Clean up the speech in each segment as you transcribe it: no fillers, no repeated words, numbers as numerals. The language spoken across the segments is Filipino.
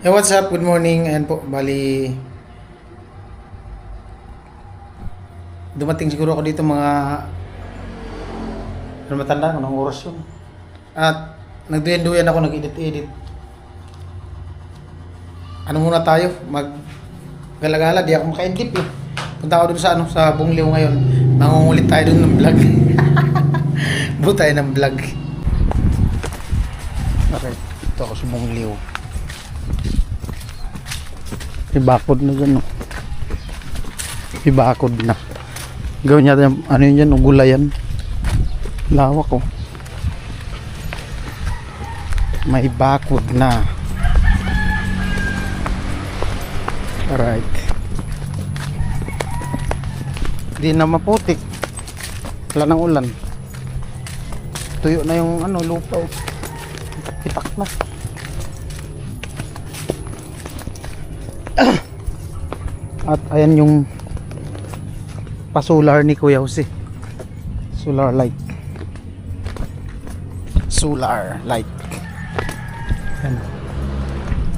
Hey, what's up? Good morning. Ayan po, bali dumating siguro ako dito mga ano matanda, anong oras yun? At nagduyan-duyan ako, nag-edit-edit. Ano muna tayo? Mag-galagala, di ako maka-edit eh. Punta ako dun sa sa Bungliw ngayon. Mangungulit tayo dun ng vlog. Buo tayo ng vlog. Okay, ito ako sa Bungliw. Ibakod na dyan, no? Ibakod na. Gawin niya ano yun dyan, ugulayan. Lawak, oh. May bakod na. Alright. Di na maputik. Wala ng ulan. Tuyo na yung lupa, oh. Itak na. At ayan yung pa-solar ni Kuya Jose. Solar light. Solar light. Ayan.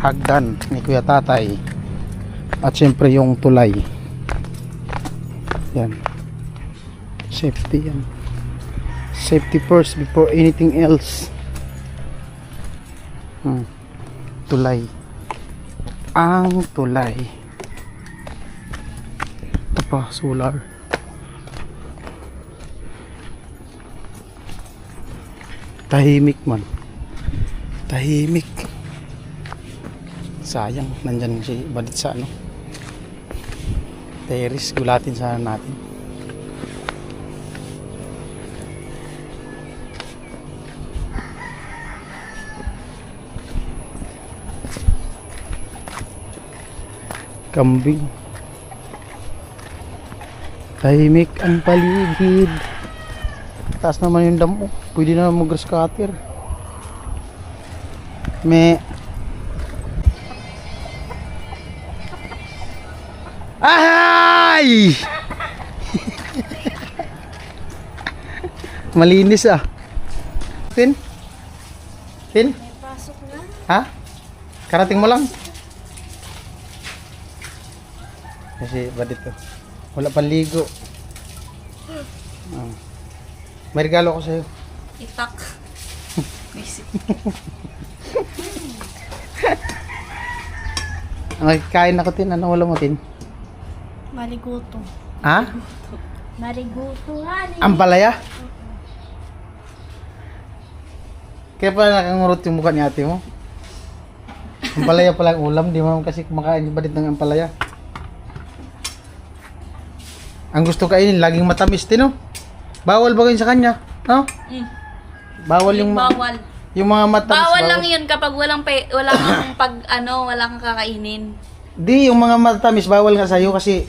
Hagdan ni Kuya Tatay. At syempre yung tulay. Yan. Safety yan. Safety first before anything else. Tulay. Ang tulay. Ito pa, solar. Tahimik man. Tahimik. Sayang, nandyan si Badit sa terrace, gulatin sana natin. Kambing. Tahimik ang paligid. Taas naman yung damo. Pwede na mag-grass cutter. Ay! Malinis ah. Tin? Tin? May pasok na. Ha? Karating mo lang? Kasi ba dito? Wala pang ligo. May regalo ko sa'yo. Itak. Basic. Kain ako, Tin. Ano wala mo, Tin? Maliguto. Ha? Maliguto, honey. Ampalaya? Kaya pala nakangurot yung mukha ni ate mo. Ampalaya pala ang ulam. Di mo kasi kumakain yung badit ng ampalaya. Ang gusto kainin, laging matamis, Tin, no? Bawal ba sa kanya? No? Bawal yung Bawal. yung mga matamis. Bawal lang yun kapag walang walang kakainin. Di, yung mga matamis, bawal nga sa'yo kasi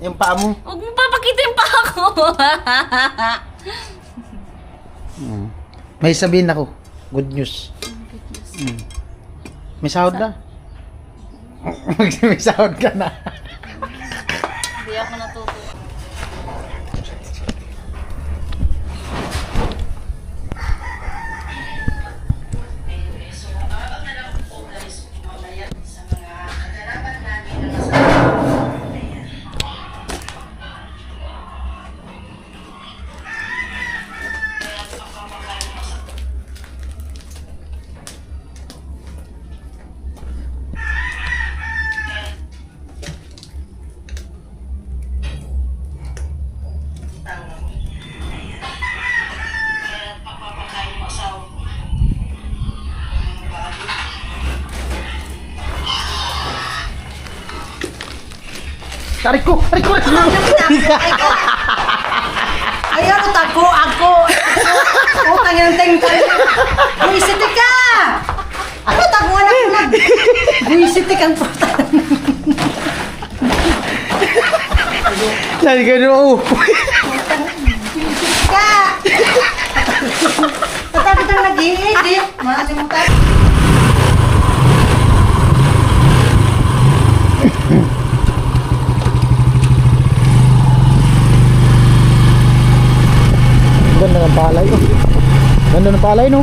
yung paa mo. Huwag mo papakita yung paa ko. May sabihin ako. Good news. May sahod na. May sahod ka na. Hindi ako natutuwa. Tarik ko! Ayaw, tago ako. Utang yung tingkal. Buisiti ka! Ano, taguan ako na. Buisiti kang puta. Lagi ka no. Buisiti ka! Tatapit ang nag-i-edit. Makalimutan. Ganda ng palay, oh. Ganda ng palay, no?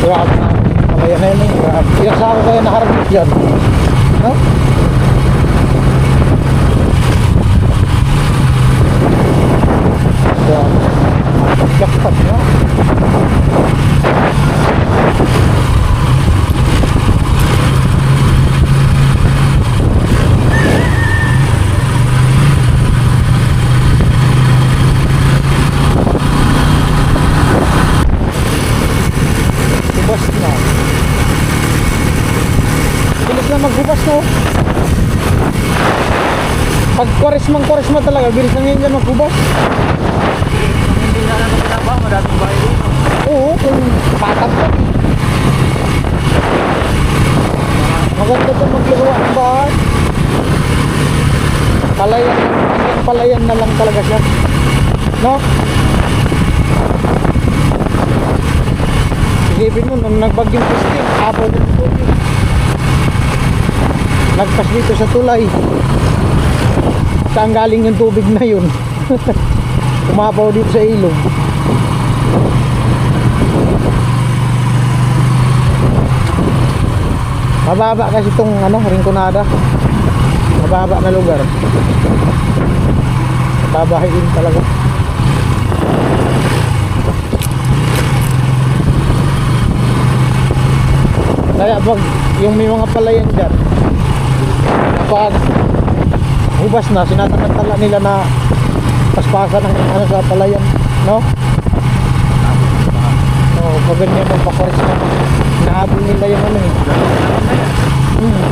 Grabe na. Palayan na yun eh. Grabe. Ilang sako kaya nakaragit dyan. No? Grabe. Jackpot, no? Bubas na. Bilis na magbubas, no? Pag koresma talaga, bilis na ngayon dyan magbubas. Hindi na lang pinaba, madaming bahay dito. Oo, kung patap ka. Maganda ito maglagawa ng bahay. Palayan, hanggang palayan na lang talaga siya. No? Isipin mo, nung nagbagyong Christine, apaw din ito. Nagpas dito sa tulay. Saan galing yung tubig na yun? Umapaw dito sa ilog. Mababa kasi itong Rinconada. Mababa na lugar. Babahayin talaga. Kaya pag yung may mga palayan dyan, pag hubas na, sinatakantala nila na paspasan ng sa palayan, no? Pag ganyan magpakoris na, nahabol nila yung eh.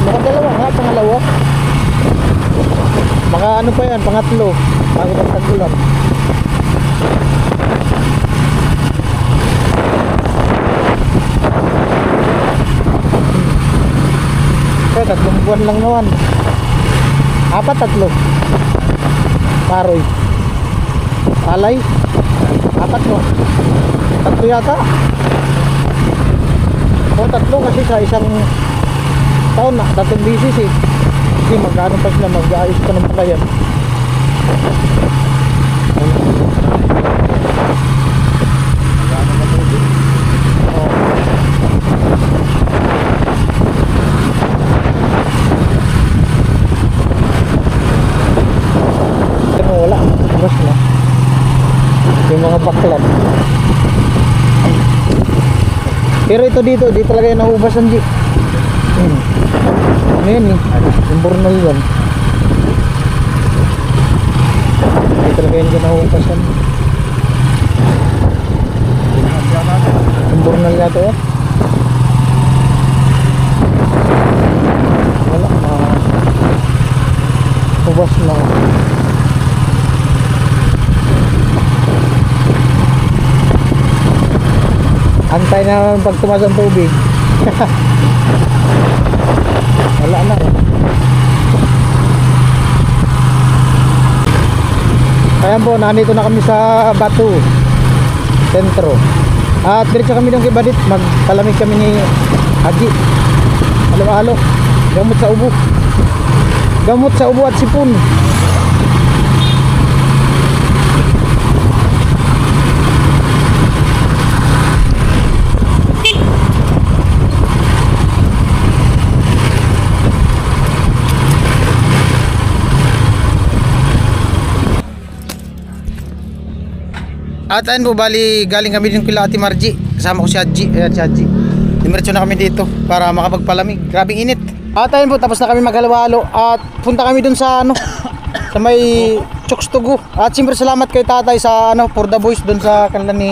Makadalawa nga, pangalawa. Maka pa yan, pangatlo, bago magtagulan. Kaya 3 buwan lang naman. 4, 3. Paroy. Alay. 4 no. 3 yata. O 3 kasi sa isang taon na, 3 bisis eh. Kasi magkano pa sila, mag-aayos pa ng palayan. Wala, bus na. Yung mga baklat. Pero ito dito, di talaga yung nahubasan di. Ano yan eh? Yung burnal yan. Di talaga yung nahubasan. Yung burnal yata eh. Wala na. Hubas na. Antay na pag tumas ang tubig. Wala na eh. Kaya po, nandito na kami sa Batu Sentro. At diretso kami ng Kibadit. Magpalamig kami ni Haji. Halo-halo. Gamot sa ubo. Gamot sa ubo at sipon. At ayun po, bali galing kami din kila Ate Margie. Kasama ko si Haji. Ayan si Haji. Diretso na kami dito para makapagpalamig. Grabing init. At ayun po, tapos na kami maghalo-halo. At punta kami dun sa sa may Chokstugu. At siyempre salamat kay tatay sa for the boys dun sa kanila ni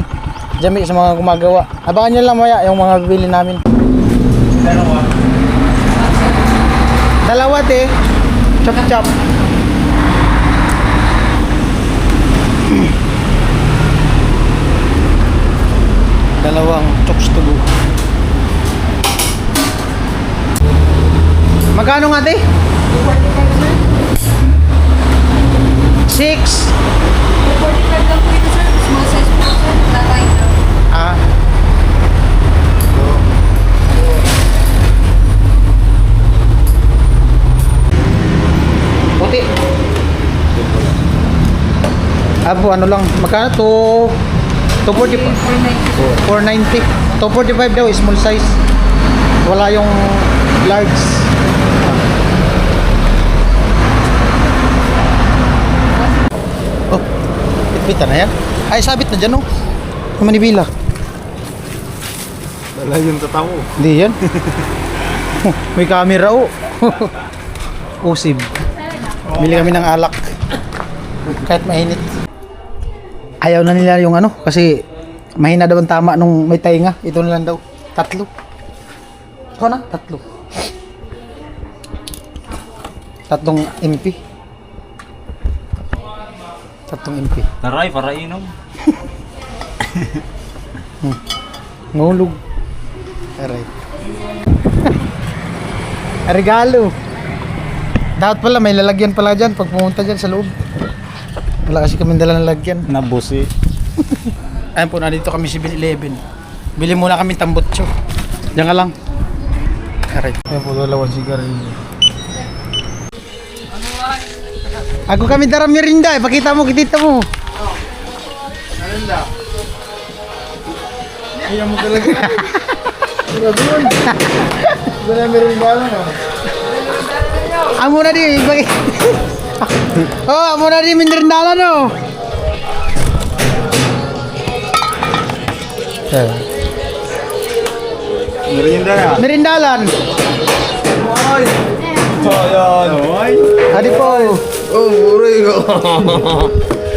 Jami sa mga gumagawa. Abangan nyo lang maya yung mga bibili namin. Dalawa te. Chop. Dalawang Chokstugu. Magkano nga te? 6. 45 lang po ito, sir. Small size po, sir. Tatay na. Ah. Puti. Abo, ano lang. Magkano to? 240 po. 490. 245 daw, small size. Wala yung large. Oh, bitbitan na yan. Ay, sabit na dyan, oh. Yung manibila. Wala yung tatawo. Hindi yan. May camera, oh. Usib. Bili kami ng alak. Kahit mainit. Ayaw na nila yung ano, kasi mahina daw ang tama nung may tainga. Ito na lang daw. 3. Ito na, 3. 3 MP. 3 MP. Taray, para inom. Ngulog. Aray. Regalo. Dapat pala may lalagyan pala dyan pag pumunta dyan sa loob. Wala kasi kami dala ng lagyan. Nabusi. Ayun po, nandito kami sa 7-Eleven. Bili muna kami tambutso. Diyan ka lang. Aray. Ayun po, dalawang sigarilyo. Ako kami dara merinda. Ipakita mo, kitita mo. Merinda. Ayaw mo talaga. Doon. Wala merinda lang. Amo na di. Oh, amo na di merinda no. Merinda na. Merindalan. Ay. Ayan. Ay. Adi po. Oh, muray ko.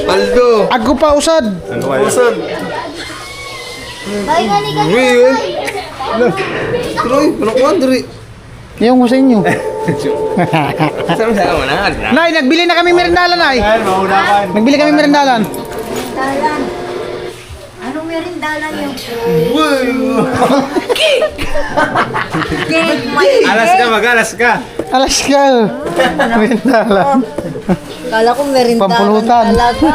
Aldo. Ako pa usad. Ano kayo? Saan? Muray yun. Troy, panakuan diri. Yung ko sa inyo. Saan sa ako na? Nay, nagbili na kami merindalan, Nay. Ayan, maunakan. Nagbili kami merindalan. Merindalan. Anong merindalan yung? Cake, may Alas ka, mag-alas ka. Alas ka. Merindalan. Kala ko merindalan Pampulutan. talaga.